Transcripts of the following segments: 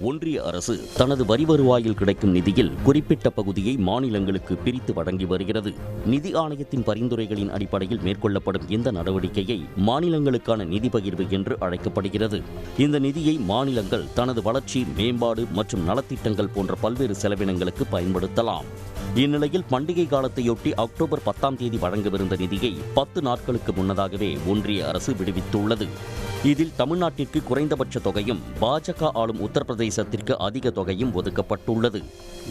ஒன்றிய அரசு தனது வரி வருவாயில் கிடைக்கும் நிதியில் குறிப்பிட்ட பகுதியை மாநிலங்களுக்கு பிரித்து வழங்கி வருகிறது. நிதி ஆணையத்தின் பரிந்துரைகளின் அடிப்படையில் மேற்கொள்ளப்படும் இந்த நடவடிக்கையை மாநிலங்களுக்கான நிதி பகிர்வு என்று அழைக்கப்படுகிறது. இந்த நிதியை மாநிலங்கள் தனது வளர்ச்சி, மேம்பாடு மற்றும் நலத்திட்டங்கள் போன்ற பல்வேறு செலவினங்களுக்கு பயன்படுத்தலாம். இந்நிலையில் பண்டிகை காலத்தையொட்டி அக்டோபர் 10ஆம் தேதி வழங்கவிருந்த நிதியை 10 நாட்களுக்கு முன்னதாகவே ஒன்றிய அரசு விடுவித்துள்ளது. இதில் தமிழ்நாட்டிற்கு குறைந்தபட்ச தொகையும், பாஜக ஆளும் உத்தரப்பிரதேசத்திற்கு அதிக தொகையும் ஒதுக்கப்பட்டுள்ளது.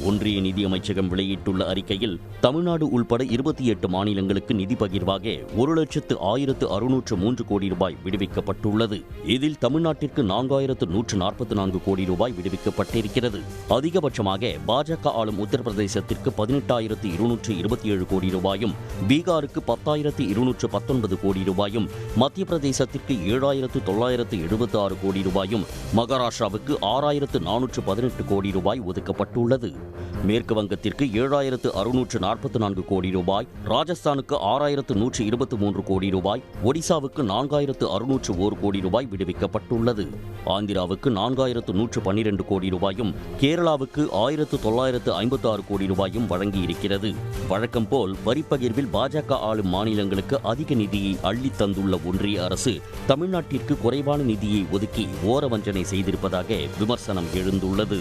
ஒன்றிய நிதி அமைச்சகம் வெளியிட்டுள்ள அறிக்கையில் தமிழ்நாடு உள்பட 28 மாநிலங்களுக்கு நிதி பகிர்வாக 1,10,603 கோடி ரூபாய் விடுவிக்கப்பட்டுள்ளது. இதில் தமிழ்நாட்டிற்கு 4,144 கோடி ரூபாய் விடுவிக்கப்பட்டிருக்கிறது. அதிகபட்சமாக பாஜக ஆளும் உத்தரப்பிரதேசத்திற்கு 18,227 கோடி ரூபாயும், பீகாருக்கு 10,219 கோடி ரூபாயும், மத்திய பிரதேசத்திற்கு 7,976 கோடி ரூபாயும், மகாராஷ்டிராவுக்கு 6,418 கோடி ரூபாய் ஒதுக்கப்பட்டுள்ளது. மேற்கு வங்கத்திற்கு 7,644 கோடி ரூபாய், ராஜஸ்தானுக்கு 6,123 கோடி ரூபாய், ஒடிசாவுக்கு 4,601 கோடி ரூபாய் விடுவிக்கப்பட்டுள்ளது. ஆந்திராவுக்கு 4,112 கோடி ரூபாயும், கேரளாவுக்கு 1,956 கோடி ரூபாயும் வழங்கியிருக்கிறது. வழக்கம் போல் வரிப்பகிர்வில் பாஜக ஆளும் மாநிலங்களுக்கு அதிக நிதியை அள்ளித் தந்துள்ள ஒன்றிய அரசு தமிழ்நாட்டிற்கு குறைவான நிதியை ஒதுக்கி ஓரவஞ்சனை செய்திருப்பதாக விமர்சனம் எழுந்துள்ளது.